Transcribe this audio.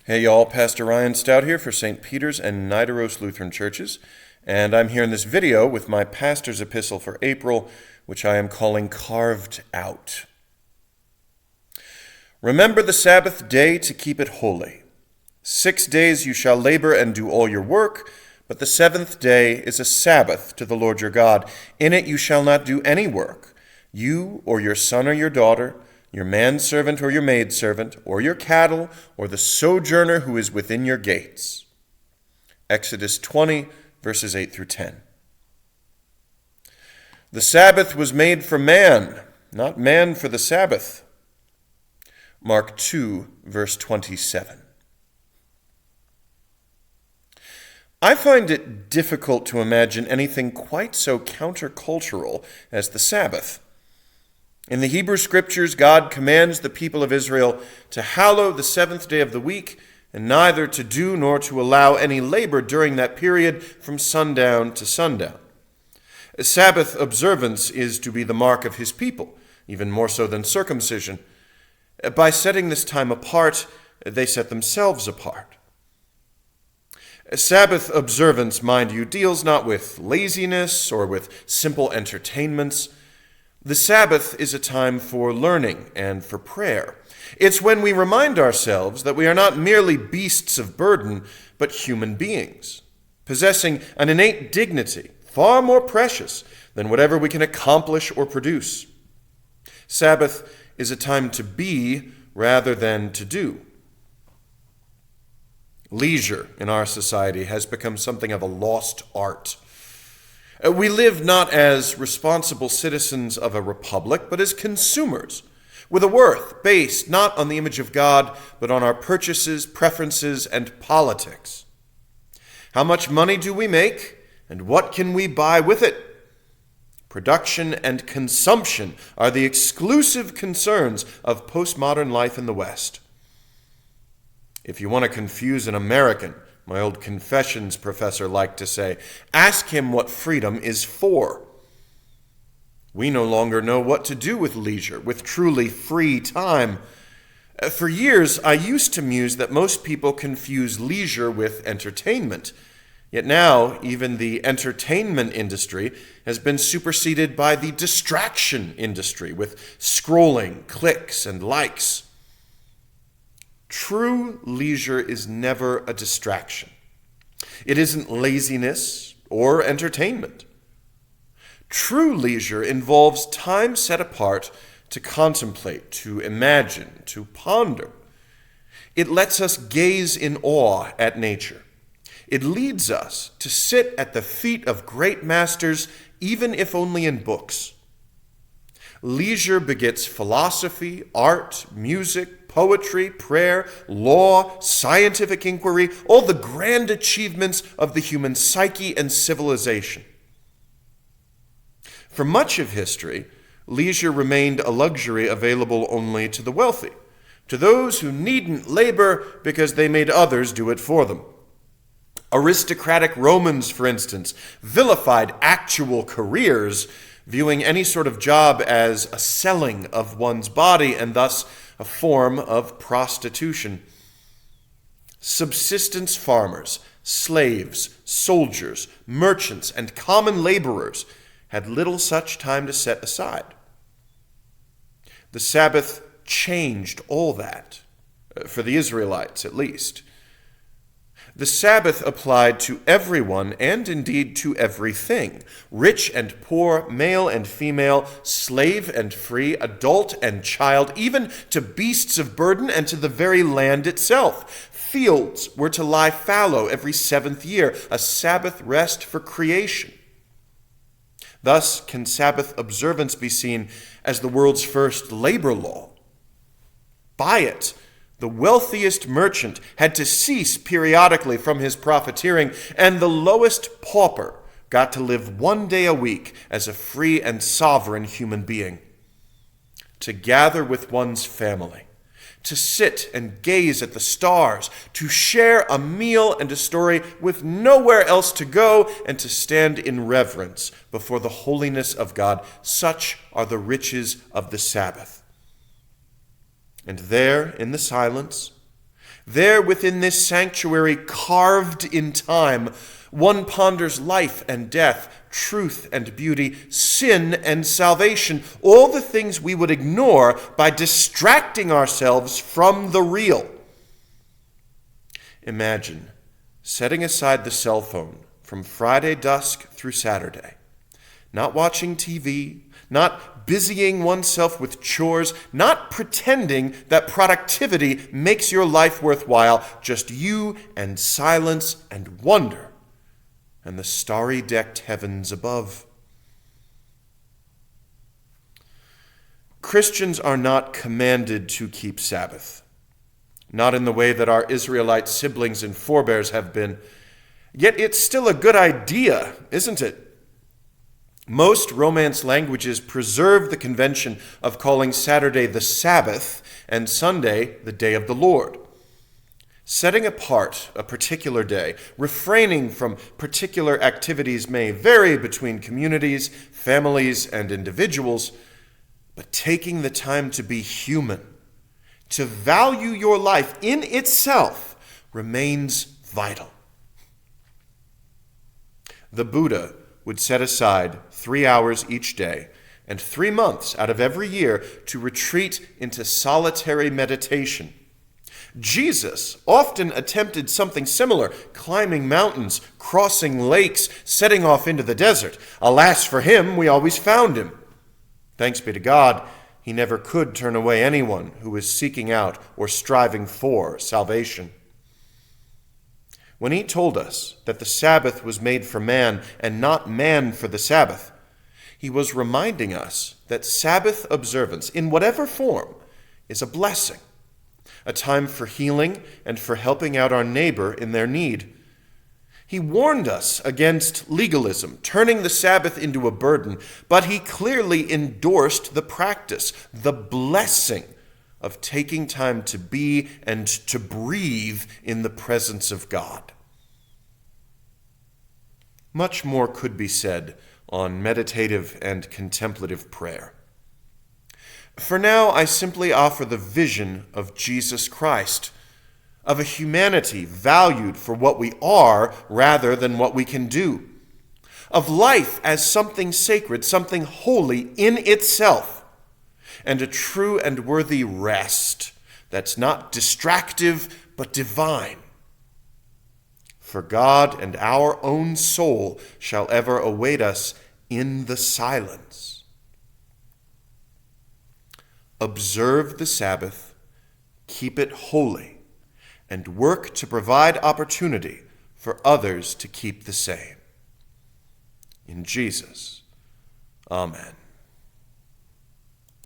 Hey y'all, Pastor Ryan Stout here for St. Peter's and Nidaros Lutheran Churches, and I'm here in this video with my pastor's epistle for April, which I am calling Carved Out. Remember the Sabbath day to keep it holy. 6 days you shall labor and do all your work, but the seventh day is a Sabbath to the Lord your God. In it you shall not do any work, you or your son or your daughter, your manservant or your maidservant, or your cattle, or the sojourner who is within your gates. Exodus 20, verses 8 through 10. The Sabbath was made for man, not man for the Sabbath. Mark 2, verse 27. I find it difficult to imagine anything quite so countercultural as the Sabbath. In the Hebrew Scriptures, God commands the people of Israel to hallow the seventh day of the week, and neither to do nor to allow any labor during that period from sundown to sundown. Sabbath observance is to be the mark of his people, even more so than circumcision. By setting this time apart, they set themselves apart. Sabbath observance, mind you, deals not with laziness or with simple entertainments. The Sabbath is a time for learning and for prayer. It's when we remind ourselves that we are not merely beasts of burden, but human beings, possessing an innate dignity far more precious than whatever we can accomplish or produce. Sabbath is a time to be rather than to do. Leisure in our society has become something of a lost art. We live not as responsible citizens of a republic, but as consumers, with a worth based not on the image of God, but on our purchases, preferences, and politics. How much money do we make, and what can we buy with it? Production and consumption are the exclusive concerns of postmodern life in the West. If you want to confuse an American, my old confessions professor liked to say, ask him what freedom is for. We no longer know what to do with leisure, with truly free time. For years, I used to muse that most people confuse leisure with entertainment. Yet now, even the entertainment industry has been superseded by the distraction industry with scrolling, clicks, and likes. True leisure is never a distraction. It isn't laziness or entertainment. True leisure involves time set apart to contemplate, to imagine, to ponder. It lets us gaze in awe at nature. It leads us to sit at the feet of great masters, even if only in books. Leisure begets philosophy, art, music, poetry, prayer, law, scientific inquiry, all the grand achievements of the human psyche and civilization. For much of history, leisure remained a luxury available only to the wealthy, to those who needn't labor because they made others do it for them. Aristocratic Romans, for instance, vilified actual careers, viewing any sort of job as a selling of one's body and thus a form of prostitution. Subsistence farmers, slaves, soldiers, merchants, and common laborers had little such time to set aside. The Sabbath changed all that, for the Israelites at least. The Sabbath applied to everyone and indeed to everything, rich and poor, male and female, slave and free, adult and child, even to beasts of burden and to the very land itself. Fields were to lie fallow every seventh year, a Sabbath rest for creation. Thus can Sabbath observance be seen as the world's first labor law. By it, the wealthiest merchant had to cease periodically from his profiteering, and the lowest pauper got to live 1 day a week as a free and sovereign human being. To gather with one's family, to sit and gaze at the stars, to share a meal and a story with nowhere else to go, and to stand in reverence before the holiness of God. Such are the riches of the Sabbath. And there, in the silence, There within this sanctuary, carved in time, one ponders life and death, truth and beauty, sin and salvation, all the things we would ignore by distracting ourselves from the real. Imagine setting aside the cell phone from Friday dusk through Saturday, not watching TV, not busying oneself with chores, not pretending that productivity makes your life worthwhile, just you and silence and wonder and the starry-decked heavens above. Christians are not commanded to keep Sabbath, not in the way that our Israelite siblings and forebears have been. Yet it's still a good idea, isn't it? Most Romance languages preserve the convention of calling Saturday the Sabbath and Sunday the day of the Lord. Setting apart a particular day, refraining from particular activities may vary between communities, families, and individuals, but taking the time to be human, to value your life in itself, remains vital. The Buddha would set aside 3 hours each day and 3 months out of every year to retreat into solitary meditation. Jesus often attempted something similar, climbing mountains, crossing lakes, setting off into the desert. Alas for him, we always found him. Thanks be to God, he never could turn away anyone who was seeking out or striving for salvation. When he told us that the Sabbath was made for man and not man for the Sabbath, he was reminding us that Sabbath observance, in whatever form, is a blessing, a time for healing and for helping out our neighbor in their need. He warned us against legalism, turning the Sabbath into a burden, but he clearly endorsed the practice, the blessing of taking time to be and to breathe in the presence of God. Much more could be said on meditative and contemplative prayer. For now, I simply offer the vision of Jesus Christ, of a humanity valued for what we are rather than what we can do, of life as something sacred, something holy in itself, and a true and worthy rest that's not distractive but divine. For God and our own soul shall ever await us in the silence. Observe the Sabbath, keep it holy, and work to provide opportunity for others to keep the same. In Jesus, amen.